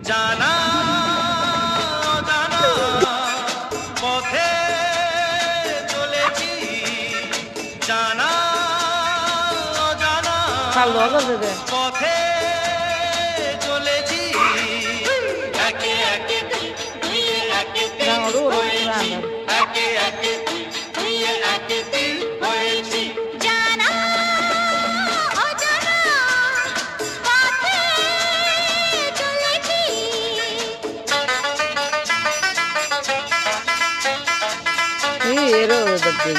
জানা অজানা পথে চলেছি, জানা অজানা পথে চলেছি, একে একে দুইয়ে একে তিন হয়েছি, একে একে দুইয়ে একে তিন হয়েছি। জানা অজানা পথে চলেছি। এরও দেখতে